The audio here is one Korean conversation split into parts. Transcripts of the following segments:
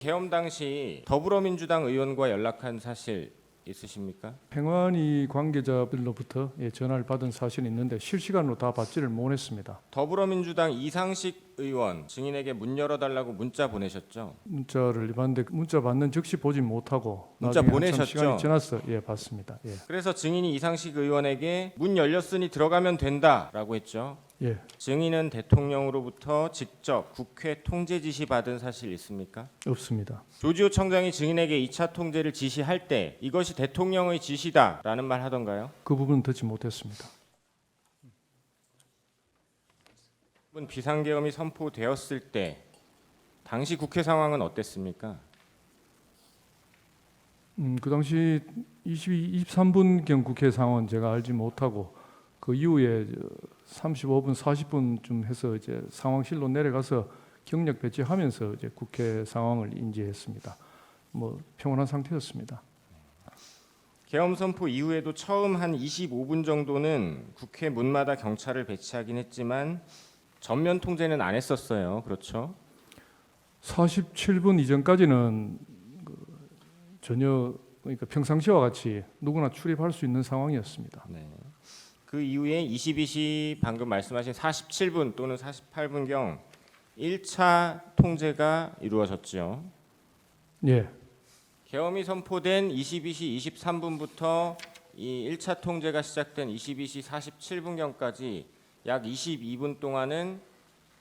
계엄 당시 더불어민주당 의원과 연락한 사실 있으십니까? 행안위 관계자들로부터 전화를 받은 사실이 있는데 실시간으로 다 받지를 못했습니다. 더불어민주당 이상식 의원 증인에게 문 열어달라고 문자 보내셨죠? 문자를 받는데 문자 받는 즉시 보지 못하고 문자 나중에 보내셨죠? 한참 시간이 지나서 봤습니다. 그래서 증인이 이상식 의원에게 문 열렸으니 들어가면 된다라고 했죠. 예. 증인은 대통령으로부터 직접 국회 통제 지시 받은 사실 있습니까? 없습니다. 조지호 청장이 증인에게 2차 통제를 지시할 때 이것이 대통령의 지시다라는 말 하던가요? 그 부분은 듣지 못했습니다. 비상계엄이 선포되었을 때 당시 국회 상황은 어땠습니까? 그 당시 23분경 국회 상황은 제가 알지 못하고 그 이후에 35분, 40분쯤 해서 이제 상황실로 내려가서 경력 배치하면서 이제 국회 상황을 인지했습니다. 평온한 상태였습니다. 계엄 선포 이후에도 처음 한 25분 정도는 국회 문마다 경찰을 배치하긴 했지만 전면 통제는 안 했었어요. 그렇죠? 47분 이전까지는 전혀 그러니까 평상시와 같이 누구나 출입할 수 있는 상황이었습니다. 네. 그 이후에 22시 방금 말씀하신 47분 또는 48분경 1차 통제가 이루어졌죠. 예. 계엄이 선포된 22시 23분부터 이 1차 통제가 시작된 22시 47분경까지 약 22분 동안은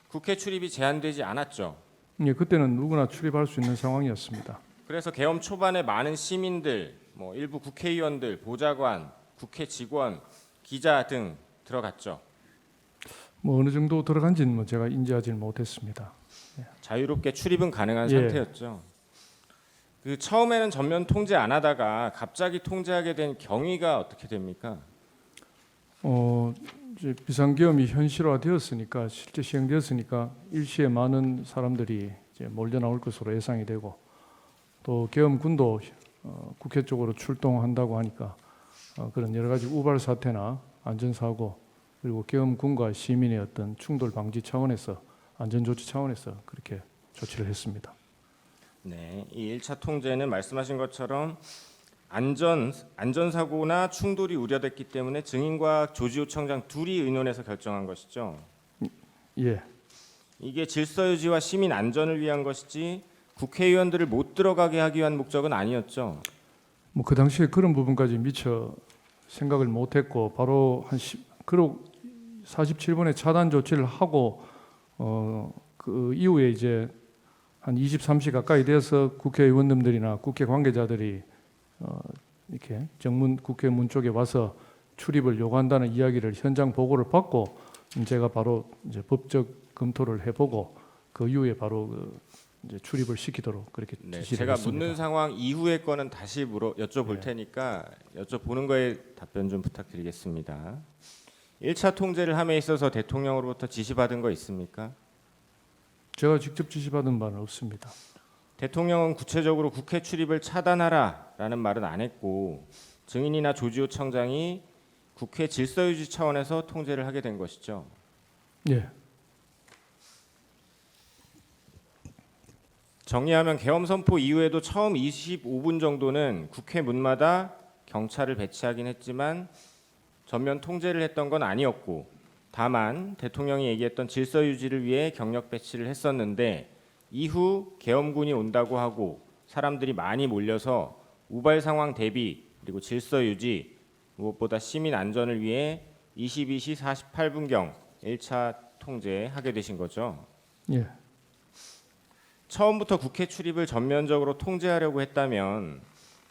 국회 출입이 제한되지 않았죠. 예, 그때는 누구나 출입할 수 있는 상황이었습니다. 그래서 계엄 초반에 많은 시민들, 일부 국회의원들, 보좌관, 국회 직원, 기자 등 들어갔죠. 어느 정도 들어간지는 제가 인지하지 못했습니다. 자유롭게 출입은 가능한 예. 상태였죠. 그 처음에는 전면 통제 안 하다가 갑자기 통제하게 된 경위가 어떻게 됩니까? 이제 비상계엄이 현실화되었으니까 실제 시행되었으니까 일시에 많은 사람들이 이제 몰려 나올 것으로 예상이 되고 또 계엄군도 국회 쪽으로 출동한다고 하니까 그런 여러 가지 우발 사태나 안전사고 그리고 계엄군과 시민의 어떤 충돌 방지 차원에서 안전조치 차원에서 그렇게 조치를 했습니다. 네, 이 1차 통제는 말씀하신 것처럼 안전사고나 충돌이 우려됐기 때문에 증인과 조지호 청장 둘이 의논해서 결정한 것이죠. 예, 이게 질서유지와 시민 안전을 위한 것이지 국회의원들을 못 들어가게 하기 위한 목적은 아니었죠. 그 당시에 그런 부분까지 미처 생각을 못했고 바로 그리고 47분에 차단 조치를 하고 그 이후에 이제 한 23시 가까이 돼서 국회의원님들이나 국회 관계자들이 이렇게 국회 문 쪽에 와서 출입을 요구한다는 이야기를 현장 보고를 받고 제가 바로 이제 법적 검토를 해보고 그 이후에 바로 이제 출입을 시키도록 그렇게 지시를 제가 했습니다. 묻는 상황 이후의 거는 다시 여쭤볼 네. 테니까 여쭤보는 거에 답변 좀 부탁드리겠습니다. 1차 통제를 함에 있어서 대통령으로부터 지시받은 거 있습니까? 제가 직접 지시받은 바는 없습니다. 대통령은 구체적으로 국회 출입을 차단하라라는 말은 안 했고 증인이나 조지호 청장이 국회 질서유지 차원에서 통제를 하게 된 것이죠. 예, 정리하면 계엄 선포 이후에도 처음 25분 정도는 국회 문마다 경찰을 배치하긴 했지만 전면 통제를 했던 건 아니었고 다만 대통령이 얘기했던 질서 유지를 위해 경력 배치를 했었는데 이후 계엄군이 온다고 하고 사람들이 많이 몰려서 우발 상황 대비 그리고 질서 유지 무엇보다 시민 안전을 위해 22시 48분경 1차 통제하게 되신 거죠. 예. 처음부터 국회 출입을 전면적으로 통제하려고 했다면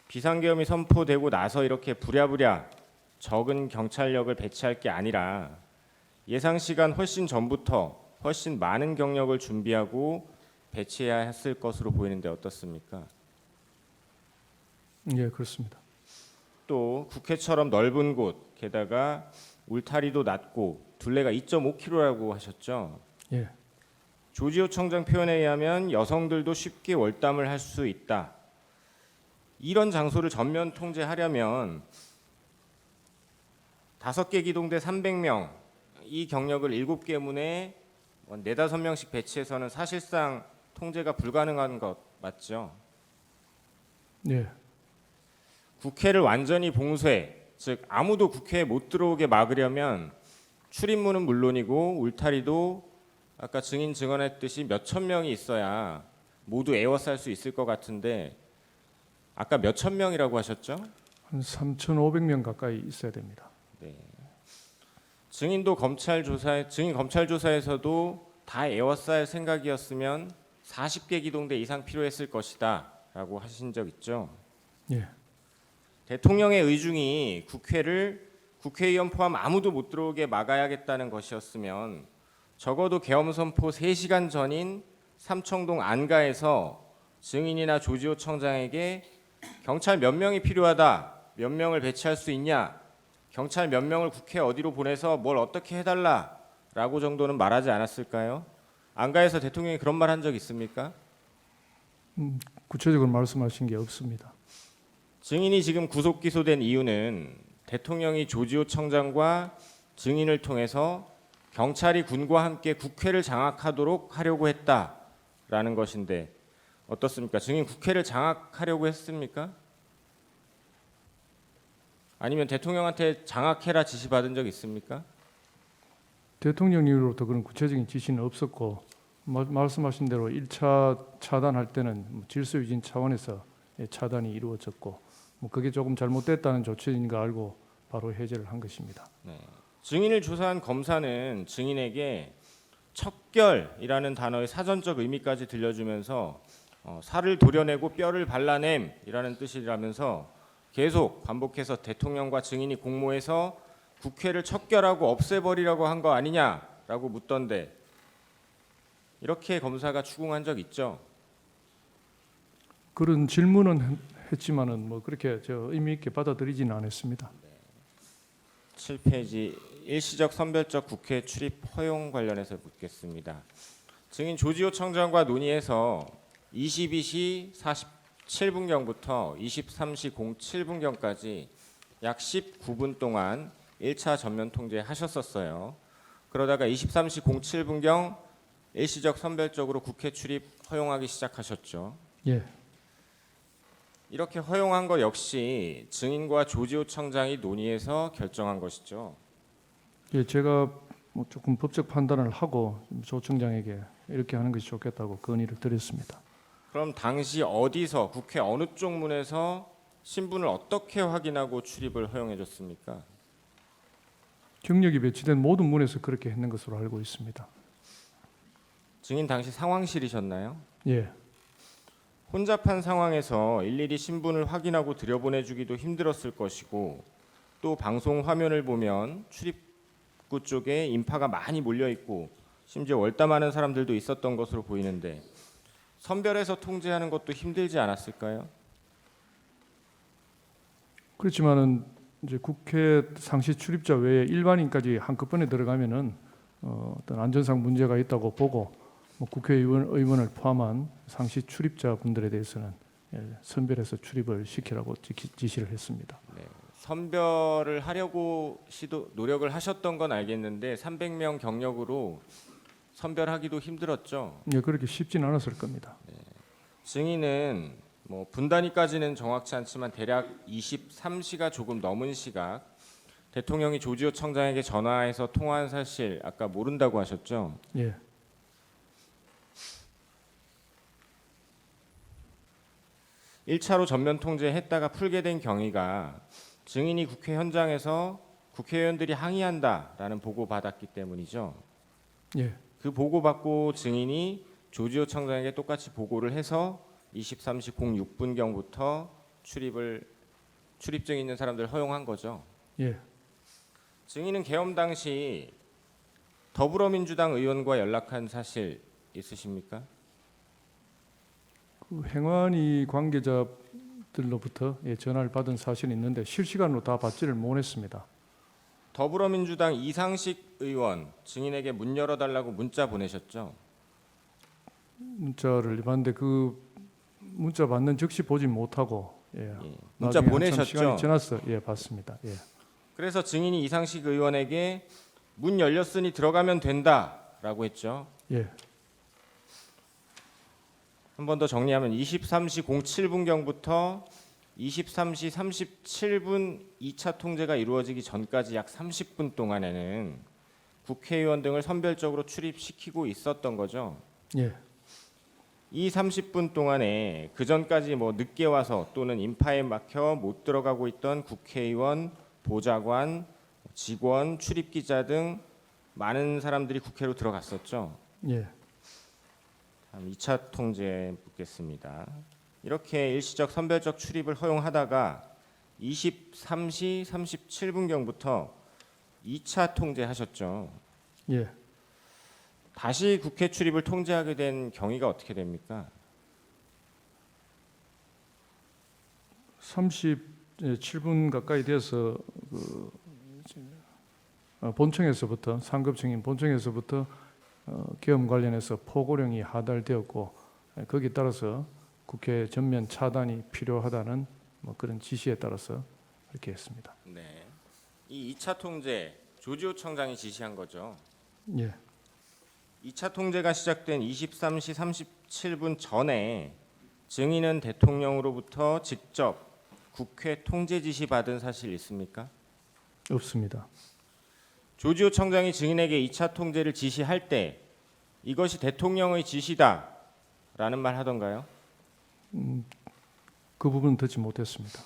비상계엄이 선포되고 나서 이렇게 부랴부랴 적은 경찰력을 배치할 게 아니라 예상 시간 훨씬 전부터 훨씬 많은 경력을 준비하고 배치해야 했을 것으로 보이는데 어떻습니까? 예, 그렇습니다. 또 국회처럼 넓은 곳 게다가 울타리도 낮고 둘레가 2.5km라고 하셨죠. 예. 조지호 청장 표현에 의하면 여성들도 쉽게 월담을 할 수 있다. 이런 장소를 전면 통제하려면 5개 기동대 300명 이 경력을 7개 문에 4-5명씩 배치해서는 사실상 통제가 불가능한 것 맞죠? 예. 국회를 완전히 봉쇄, 즉 아무도 국회에 못 들어오게 막으려면 출입문은 물론이고 울타리도 아까 증인 증언했듯이 몇천 명이 있어야 모두 에워쌀 수 있을 것 같은데 아까 몇천 명이라고 하셨죠? 한 3,500명 가까이 있어야 됩니다. 증인 검찰 조사에서도 다 에워쌀 생각이었으면 40개 기동대 이상 필요했을 것이다라고 하신 적 있죠. 예. 대통령의 의중이 국회의원 포함 아무도 못 들어오게 막아야겠다는 것이었으면 적어도 계엄 선포 3시간 전인 삼청동 안가에서 증인이나 조지호 청장에게 경찰 몇 명이 필요하다, 몇 명을 배치할 수 있냐, 경찰 몇 명을 국회 어디로 보내서 뭘 어떻게 해달라라고 정도는 말하지 않았을까요? 안가에서 대통령이 그런 말 한 적 있습니까? 구체적으로 말씀하신 게 없습니다. 증인이 지금 구속 기소된 이유는 대통령이 조지호 청장과 증인을 통해서 경찰이 군과 함께 국회를 장악하도록 하려고 했다라는 것인데 어떻습니까? 증인 국회를 장악하려고 했습니까? 아니면 대통령한테 장악해라 지시받은 적 있습니까? 대통령으로부터 그런 구체적인 지시는 없었고 말씀하신 대로 1차 차단할 때는 질서 유진 차원에서 차단이 이루어졌고 그게 조금 잘못됐다는 조치인 거 알고 바로 해제를 한 것입니다. 증인을 조사한 검사는 증인에게 척결이라는 단어의 사전적 의미까지 들려주면서 살을 도려내고 뼈를 발라냄이라는 뜻이라면서 계속 반복해서 대통령과 증인이 공모해서 국회를 척결하고 없애버리려고 한 거 아니냐라고 묻던데 이렇게 검사가 추궁한 적 있죠. 그런 질문은 했지만은 그렇게 의미 있게 받아들이지는 않았습니다. 7페이지 일시적 선별적 국회 출입 허용 관련해서 묻겠습니다. 증인 조지호 청장과 논의해서 22시 47분경부터 23시 07분경까지 약 19분 동안 1차 전면 통제하셨었어요. 그러다가 23시 07분경 일시적 선별적으로 국회 출입 허용하기 시작하셨죠. 예. 이렇게 허용한 것 역시 증인과 조지호 청장이 논의해서 결정한 것이죠. 예, 제가 조금 법적 판단을 하고 조 청장에게 이렇게 하는 것이 좋겠다고 건의를 드렸습니다. 그럼 당시 어디서 국회 어느 쪽 문에서 신분을 어떻게 확인하고 출입을 허용해 줬습니까? 경력이 배치된 모든 문에서 그렇게 했는 것으로 알고 있습니다. 증인 당시 상황실이셨나요? 예. 혼잡한 상황에서 일일이 신분을 확인하고 들여보내주기도 힘들었을 것이고 또 방송 화면을 보면 출입구 쪽에 인파가 많이 몰려있고 심지어 월담하는 사람들도 있었던 것으로 보이는데 선별해서 통제하는 것도 힘들지 않았을까요? 그렇지만은 이제 국회 상시 출입자 외에 일반인까지 한꺼번에 들어가면은 어떤 안전상 문제가 있다고 보고 국회의원을 포함한 상시 출입자 분들에 대해서는 선별해서 출입을 시키라고 지시를 했습니다. 네, 선별을 하려고 노력을 하셨던 건 알겠는데 300명 경력으로 선별하기도 힘들었죠. 예, 그렇게 쉽진 않았을 겁니다. 증인은 분단위까지는 정확치 않지만 대략 23시가 조금 넘은 시각 대통령이 조지호 청장에게 전화해서 통화한 사실 아까 모른다고 하셨죠? 예. (1차로) 전면 통제했다가 풀게 된 경위가 증인이 국회 현장에서 국회의원들이 항의한다라는 보고 받았기 때문이죠. 예. 그 보고 받고 증인이 조지호 청장에게 똑같이 보고를 해서 23시 06분경부터 출입증 있는 사람들 허용한 거죠. 예. 증인은 계엄 당시 더불어민주당 의원과 연락한 사실 있으십니까? 그 행안위 관계자들로부터 전화를 받은 사실이 있는데 실시간으로 다 받지를 못했습니다. 더불어민주당 이상식 의원 증인에게 문 열어달라고 문자 보내셨죠? 문자를 받는데 그 문자 받는 즉시 보지 못하고 문자 나중에 보내셨죠? 한참 시간이 지났어. 예, 봤습니다. 예. 그래서 증인이 이상식 의원에게 문 열렸으니 들어가면 된다라고 했죠. 예. 한 번 더 정리하면 23시 07분경부터 23시 37분 2차 통제가 이루어지기 전까지 약 30분 동안에는 국회의원 등을 선별적으로 출입시키고 있었던 거죠. 예, 이 30분 동안에 그 전까지 뭐 늦게 와서 또는 인파에 막혀 못 들어가고 있던 국회의원, 보좌관, 직원, 출입기자 등 많은 사람들이 국회로 들어갔었죠. 예, 다음 2차 통제 묻겠습니다. 이렇게 일시적 선별적 출입을 허용하다가 23시 37분경부터 2차 통제하셨죠. 예. 다시 국회 출입을 통제하게 된 경위가 어떻게 됩니까? 37분 가까이 돼서 본청에서부터 상급층인 본청에서부터 계엄 관련해서 포고령이 하달되었고 거기에 따라서 국회 전면 차단이 필요하다는 뭐 그런 지시에 따라서 이렇게 했습니다. 네. 이 2차 통제 조지호 청장이 지시한 거죠. 예, 2차 통제가 시작된 23시 37분 전에 증인은 대통령으로부터 직접 국회 통제 지시 받은 사실 있습니까? 없습니다. 조지호 청장이 증인에게 2차 통제를 지시할 때 이것이 대통령의 지시다라는 말 하던가요? 그 부분은 듣지 못했습니다.